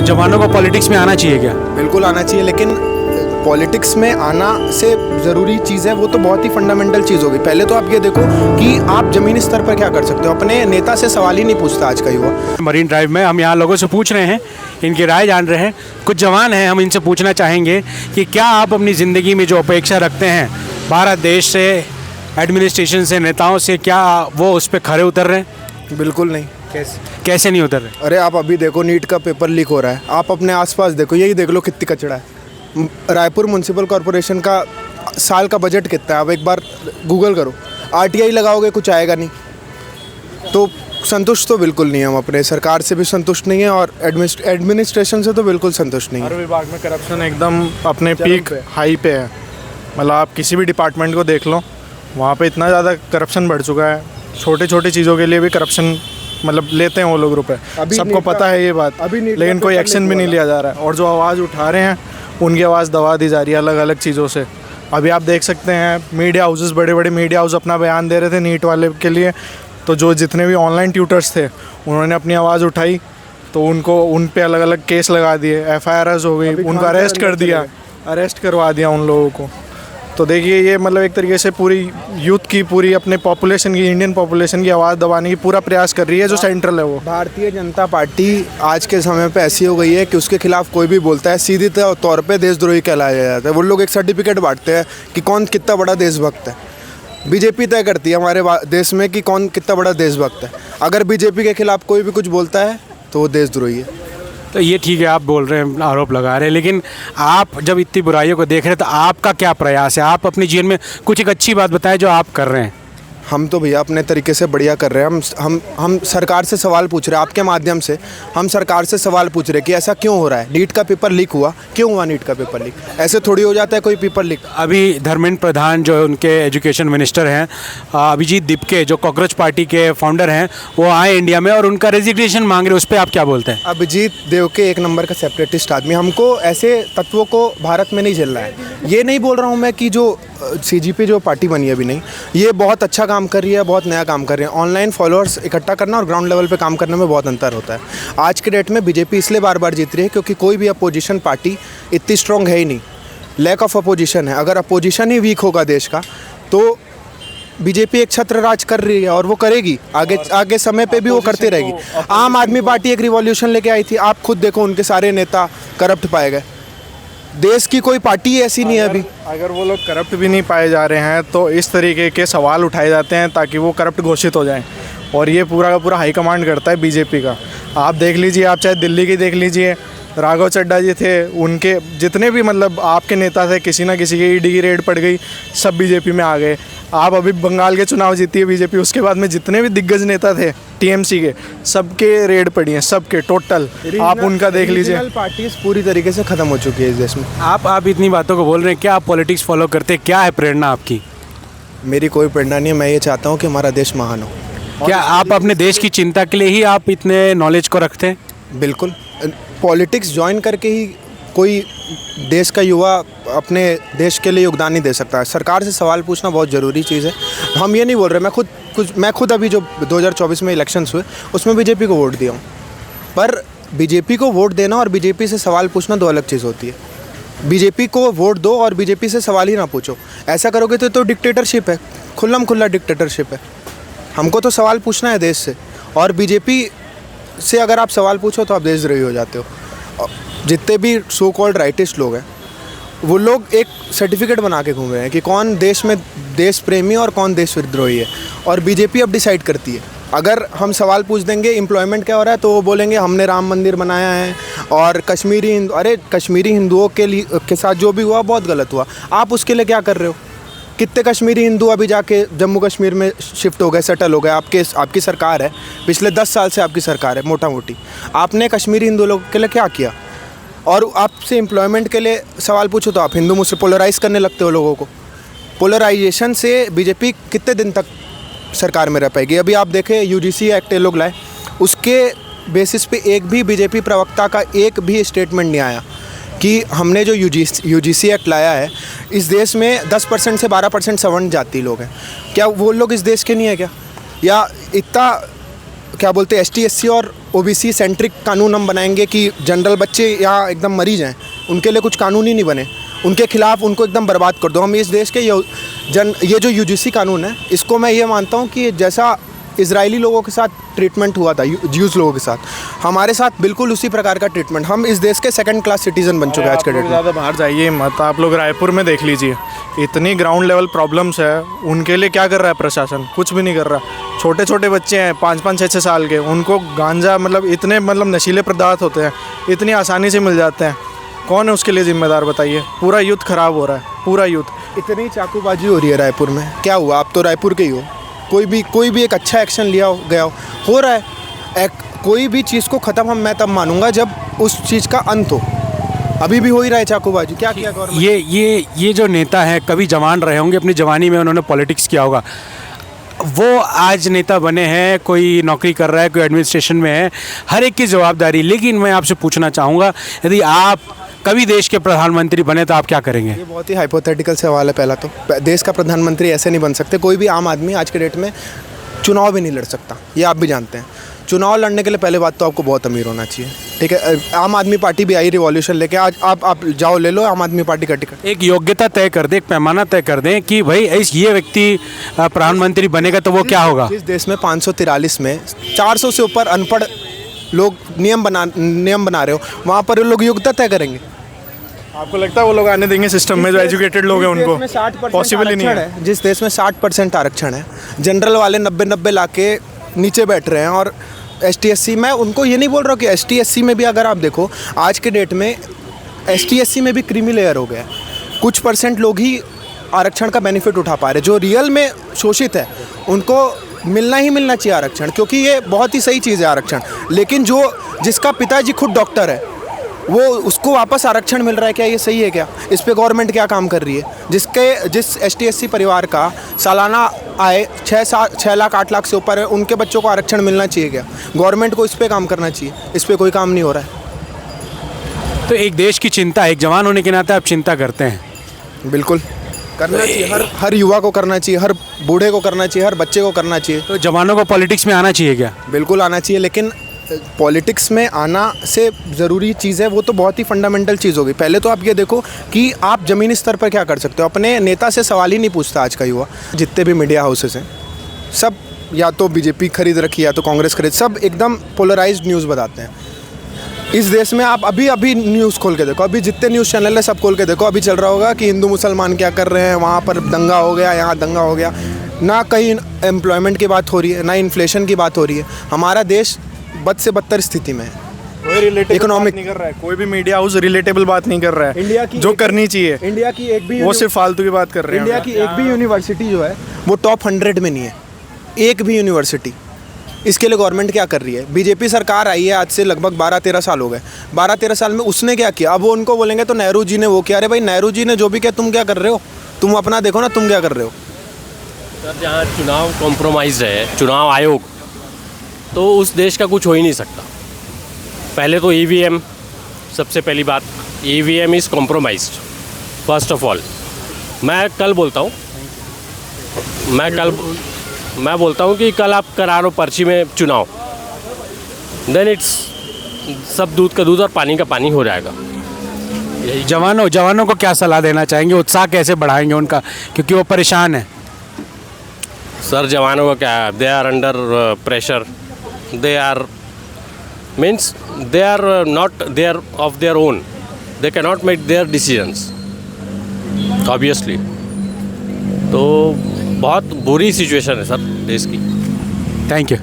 जवानों को पॉलिटिक्स में आना चाहिए क्या? बिल्कुल आना चाहिए, लेकिन पॉलिटिक्स में आना से ज़रूरी चीज़ है वो तो बहुत ही फंडामेंटल चीज़ होगी। पहले तो आप ये देखो कि आप ज़मीनी स्तर पर क्या कर सकते हो। अपने नेता से सवाल ही नहीं पूछता आज का युवा। मरीन ड्राइव में हम यहाँ लोगों से पूछ रहे हैं, इनकी राय जान रहे हैं। कुछ जवान हैं, हम इनसे पूछना चाहेंगे कि क्या आप अपनी ज़िंदगी में जो अपेक्षा रखते हैं भारत देश से, एडमिनिस्ट्रेशन से, नेताओं से, क्या वो उस पर खरे उतर रहे हैं? बिल्कुल नहीं। कैसे नहीं उतर रहे? अरे आप अभी देखो, नीट का पेपर लीक हो रहा है। आप अपने आसपास देखो, यही देख लो कितनी कचरा है। रायपुर म्यूनसिपल कॉरपोरेशन का साल का बजट कितना है? आप एक बार गूगल करो, RTI लगाओगे कुछ आएगा नहीं। तो संतुष्ट तो बिल्कुल नहीं है हम, अपने सरकार से भी संतुष्ट नहीं है और एडमिनिस्ट्रेशन से तो बिल्कुल संतुष्ट नहीं हर है। विभाग में करप्शन एकदम अपने पीक हाई पे है। मतलब आप किसी भी डिपार्टमेंट को देख लो, वहाँ पे इतना ज़्यादा करप्शन बढ़ चुका है। छोटे छोटे चीज़ों के लिए भी करप्शन मतलब लेते हैं वो लोग रुपए। सबको पता है ये बात, लेकिन कोई एक्शन भी नहीं लिया जा रहा है। और जो आवाज़ उठा रहे हैं उनकी आवाज़ दबा दी जा रही है अलग अलग चीज़ों से। अभी आप देख सकते हैं मीडिया हाउसेस, बड़े बड़े मीडिया हाउस अपना बयान दे रहे थे नीट वाले के लिए, तो जो जितने भी ऑनलाइन ट्यूटर्स थे उन्होंने अपनी आवाज़ उठाई, तो उन पे अलग अलग केस लगा दिए, FIRs हो गई, उनको अरेस्ट कर दिया, अरेस्ट करवा दिया उन लोगों को। तो देखिए ये मतलब एक तरीके से पूरी यूथ की, पूरी अपने पॉपुलेशन की, इंडियन पॉपुलेशन की आवाज़ दबाने की पूरा प्रयास कर रही है जो सेंट्रल है वो। भारतीय जनता पार्टी आज के समय पे ऐसी हो गई है कि उसके खिलाफ कोई भी बोलता है सीधे तौर पे देशद्रोही कहलाया जाता है। वो लोग एक सर्टिफिकेट बांटते हैं कि कौन कितना बड़ा देशभक्त है। बीजेपी तय करती है हमारे देश में कि कौन कितना बड़ा देशभक्त है। अगर बीजेपी के खिलाफ कोई भी कुछ बोलता है तो वो देशद्रोही है। तो ये ठीक है, आप बोल रहे हैं, आरोप लगा रहे हैं, लेकिन आप जब इतनी बुराइयों को देख रहे हैं तो आपका क्या प्रयास है? आप अपने जीवन में कुछ एक अच्छी बात बताएं जो आप कर रहे हैं। हम तो भैया अपने तरीके से बढ़िया कर रहे हैं। हम सरकार से सवाल पूछ रहे हैं, आपके माध्यम से हम सरकार से सवाल पूछ रहे हैं कि ऐसा क्यों हो रहा है। नीट का पेपर लीक हुआ, क्यों हुआ नीट का पेपर लीक? ऐसे थोड़ी हो जाता है कोई पेपर लीक। अभी धर्मेंद्र प्रधान जो उनके एजुकेशन मिनिस्टर हैं, अभिजीत दीपके जो कॉकरोच पार्टी के फाउंडर हैं, वो आए इंडिया में और उनका रेजिग्नेशन मांग रहे हैं। उस पर आप क्या बोलते हैं? अभिजीत देवके एक नंबर का सेपरेटिस्ट आदमी। हमको ऐसे तत्वों को भारत में नहीं झेलना है। ये नहीं बोल रहा हूँ मैं कि जो CGP जो पार्टी बनी है अभी नहीं, ये बहुत अच्छा काम कर रही है, बहुत नया काम कर रही है। ऑनलाइन फॉलोअर्स इकट्ठा करना और ग्राउंड लेवल पे काम करने में बहुत अंतर होता है। आज के डेट में बीजेपी इसलिए बार बार जीत रही है क्योंकि कोई भी अपोजिशन पार्टी इतनी स्ट्रॉन्ग है ही नहीं। लैक ऑफ अपोजिशन है। अगर अपोजिशन ही वीक होगा देश का तो बीजेपी एक छत्र राज कर रही है और वो करेगी आगे समय पे भी वो करती रहेगी। आम आदमी पार्टी एक रिवॉल्यूशन लेके आई थी, आप खुद देखो उनके सारे नेता करप्ट पाए गए। देश की कोई पार्टी ऐसी नहीं है अभी। अगर वो लोग करप्ट भी नहीं पाए जा रहे हैं तो इस तरीके के सवाल उठाए जाते हैं ताकि वो करप्ट घोषित हो जाएं, और ये पूरा का पूरा हाईकमांड करता है बीजेपी का। आप देख लीजिए, आप चाहे दिल्ली की देख लीजिए, राघव चड्ढा जी थे, उनके जितने भी मतलब आपके नेता थे, किसी ना किसी की ED की रेड पड़ गई, सब बीजेपी में आ गए। आप अभी बंगाल के चुनाव जीती है बीजेपी, उसके बाद में जितने भी दिग्गज नेता थे TMC के, सबके रेड पड़ी हैं, सबके टोटल। आप उनका देख लीजिए। पार्टीज पूरी तरीके से खत्म हो चुकी है इस देश में। आप इतनी बातों को बोल रहे हैं, क्या आप पॉलिटिक्स फॉलो करते हैं? क्या है प्रेरणा आपकी? मेरी कोई प्रेरणा नहीं है। मैं ये चाहता हूँ कि हमारा देश महान हो। क्या आप अपने देश की चिंता के लिए ही आप इतने नॉलेज को रखते हैं? बिल्कुल। पॉलिटिक्स ज्वाइन करके ही कोई देश का युवा अपने देश के लिए योगदान नहीं दे सकता है। सरकार से सवाल पूछना बहुत ज़रूरी चीज़ है। हम ये नहीं बोल रहे, मैं खुद अभी जो 2024 में इलेक्शंस हुए उसमें बीजेपी को वोट दिया हूँ, पर बीजेपी को वोट देना और बीजेपी से सवाल पूछना दो अलग चीज़ होती है। बीजेपी को वोट दो और बीजेपी से सवाल ही ना पूछो। ऐसा करोगे तो डिक्टेटरशिप है, खुल्ला डिक्टेटरशिप है। हमको तो सवाल पूछना है देश से, और बीजेपी से अगर आप सवाल पूछो तो आप देशद्रोही हो जाते हो। जितने भी सो कॉल्ड राइटिस्ट लोग हैं वो लोग एक सर्टिफिकेट बना के घूम रहे हैं कि कौन देश में देश प्रेमी और कौन देश विद्रोही है, और बीजेपी अब डिसाइड करती है। अगर हम सवाल पूछ देंगे एम्प्लॉयमेंट क्या हो रहा है तो वो बोलेंगे हमने राम मंदिर बनाया है और कश्मीरी हिंदुओं के साथ जो भी हुआ बहुत गलत हुआ। आप उसके लिए क्या कर रहे हो? कितने कश्मीरी हिंदू अभी जाके जम्मू कश्मीर में शिफ्ट हो गए, सेटल हो गए। आपकी सरकार है, पिछले 10 साल से आपकी सरकार है मोटा मोटी। आपने कश्मीरी हिंदू लोगों के लिए क्या किया? और आपसे एम्प्लॉयमेंट के लिए सवाल पूछो तो आप हिंदू मुझसे पोलराइज़ करने लगते हो लोगों को। पोलराइजेशन से बीजेपी कितने दिन तक सरकार में रह पाएगी? अभी आप देखें UGC एक्ट ये लोग लाए, उसके बेसिस पे एक भी बीजेपी प्रवक्ता का एक भी स्टेटमेंट नहीं आया कि हमने जो UGC एक्ट लाया है, इस देश में 10% से 12% सवर्ण जाति लोग हैं, क्या वो लोग इस देश के नहीं है क्या? या इतना क्या बोलते हैं ST SC और OBC सेंट्रिक कानून हम बनाएंगे कि जनरल बच्चे यहाँ एकदम मरीज हैं, उनके लिए कुछ कानून ही नहीं बने, उनके खिलाफ उनको एकदम बर्बाद कर दो। हम इस देश के ये जो UGC कानून है, इसको मैं ये मानता हूँ कि जैसा इजरायली लोगों के साथ ट्रीटमेंट हुआ था, ज्यूज़ लोगों के साथ, हमारे साथ बिल्कुल उसी प्रकार का ट्रीटमेंट। हम इस देश के सेकंड क्लास सिटीजन बन चुके हैं आज के डेट में। ज़्यादा बाहर जाइए मत, आप लोग रायपुर में देख लीजिए, इतनी ग्राउंड लेवल प्रॉब्लम्स है, उनके लिए क्या कर रहा है प्रशासन? कुछ भी नहीं कर रहा। छोटे छोटे बच्चे हैं 5-5, 6-6 साल के, उनको गांजा इतने नशीले पदार्थ होते हैं, इतनी आसानी से मिल जाते हैं। कौन है उसके लिए जिम्मेदार बताइए? पूरा यूथ ख़राब हो रहा है, पूरा यूथ। इतनी चाकूबाजी हो रही है रायपुर में, क्या हुआ? आप तो रायपुर के ही हो, कोई भी एक अच्छा एक्शन लिया हो रहा है। कोई भी चीज़ को ख़त्म मैं तब मानूंगा जब उस चीज़ का अंत हो। अभी भी हो ही रहा है चाकूबाजी। क्या किया गवर्नमेंट? ये जो नेता हैं कभी जवान रहे होंगे, अपनी जवानी में उन्होंने पॉलिटिक्स किया होगा, वो आज नेता बने हैं, कोई नौकरी कर रहा है, कोई एडमिनिस्ट्रेशन में है, हर एक की जवाबदारी। लेकिन मैं आपसे पूछना चाहूँगा, यदि आप कभी देश के प्रधानमंत्री बने तो आप क्या करेंगे? ये बहुत ही हाइपोथेटिकल सवाल है। पहला तो देश का प्रधानमंत्री ऐसे नहीं बन सकते। कोई भी आम आदमी आज के डेट में चुनाव भी नहीं लड़ सकता, ये आप भी जानते हैं। चुनाव लड़ने के लिए पहले बात तो आपको बहुत अमीर होना चाहिए, ठीक है? आम आदमी पार्टी भी आई रिवॉल्यूशन लेके, आज आप जाओ ले लो आम आदमी पार्टी का टिकट। एक योग्यता तय कर दें, एक पैमाना तय कर दें कि भाई ये व्यक्ति प्रधानमंत्री बनेगा तो वो क्या होगा? इस देश में 543 में 400 से ऊपर अनपढ़ लोग नियम बना रहे हो, वहाँ पर लोग योग्यता तय करेंगे। आपको लगता है वो लोग आने देंगे सिस्टम में? जो एजुकेटेड लोग हैं उनको पॉसिबल ही नहीं है। जिस देश में 60% आरक्षण है, जनरल वाले 90-90 ला के नीचे बैठ रहे हैं। और ST SC, मैं उनको ये नहीं बोल रहा हूँ कि ST SC में भी अगर आप देखो आज के डेट में ST SC में भी क्रीमी लेयर हो गया है। कुछ परसेंट लोग ही आरक्षण का बेनिफिट उठा पा रहे, जो रियल में शोषित है उनको मिलना ही मिलना चाहिए आरक्षण, क्योंकि ये बहुत ही सही चीज़ है आरक्षण। लेकिन जिसका पिताजी खुद डॉक्टर है, वो उसको वापस आरक्षण मिल रहा है, क्या ये सही है? क्या इस पे गवर्नमेंट क्या काम कर रही है? जिस ST SC परिवार का सालाना आय 6 लाख 8 लाख से ऊपर है, उनके बच्चों को आरक्षण मिलना चाहिए क्या? गवर्नमेंट को इस पे काम करना चाहिए, इस पे कोई काम नहीं हो रहा है। तो एक देश की चिंता, एक जवान होने के नाते आप चिंता करते हैं? बिल्कुल करना चाहिए, हर युवा को करना चाहिए, हर बूढ़े को करना चाहिए, हर बच्चे को करना चाहिए। तो जवानों को पॉलिटिक्स में आना चाहिए क्या? बिल्कुल आना चाहिए, लेकिन पॉलिटिक्स में आना से ज़रूरी चीज़ है वो तो बहुत ही फंडामेंटल चीज़ होगी। पहले तो आप ये देखो कि आप ज़मीनी स्तर पर क्या कर सकते हो। अपने नेता से सवाल ही नहीं पूछता आज का युवा। जितने भी मीडिया हाउसेस हैं सब या तो BJP खरीद रखी या तो कांग्रेस खरीद, सब एकदम पोलराइज्ड न्यूज़ बताते हैं। इस देश में आप अभी न्यूज़ खोल के देखो, अभी जितने न्यूज़ चैनल है सब खोल के देखो, अभी चल रहा होगा कि हिंदू मुसलमान क्या कर रहे हैं, वहाँ पर दंगा हो गया, यहाँ दंगा हो गया। ना कहीं एम्प्लॉयमेंट की बात हो रही है, ना इन्फ्लेशन की बात हो रही है। हमारा देश बद से बदतर स्थिति में है। कोई रिलेटेबल इकोनॉमिक नहीं कर रहा है, कोई भी मीडिया हाउस रिलेटेबल बात नहीं कर रहा है। इंडिया की जो करनी चाहिए, इंडिया की एक भी वो सिर्फ फालतू की बात कर रहे हैं। इंडिया की एक भी यूनिवर्सिटी जो है वो टॉप 100 में नहीं है, एक भी यूनिवर्सिटी। इसके लिए गवर्नमेंट क्या कर रही है? BJP सरकार आई है आज से लगभग 12-13 साल हो गए। 12-13 साल में उसने क्या किया? अब वो उनको बोलेंगे तो नेहरू जी ने वो किया। अरे भाई, नेहरू जी ने जो भी किया, तुम क्या कर रहे हो? तुम अपना देखो ना, तुम क्या कर रहे हो? सर, जहाँ चुनाव कॉम्प्रोमाइज़ है, चुनाव आयोग, तो उस देश का कुछ हो ही नहीं सकता। पहले तो EVM, सबसे पहली बात, EVM is compromised first of all. मैं बोलता हूँ कि कल आप करा लो पर्ची में चुनाव, देन इट्स सब दूध का दूध और पानी का पानी हो जाएगा। जवानों को क्या सलाह देना चाहेंगे? उत्साह कैसे बढ़ाएंगे उनका, क्योंकि वो परेशान है? सर, जवानों का क्या है, they are under pressure, they are not there of their own, they can not make their decisions obviously. तो बहुत बुरी सिचुएशन है सर देश की। Thank you.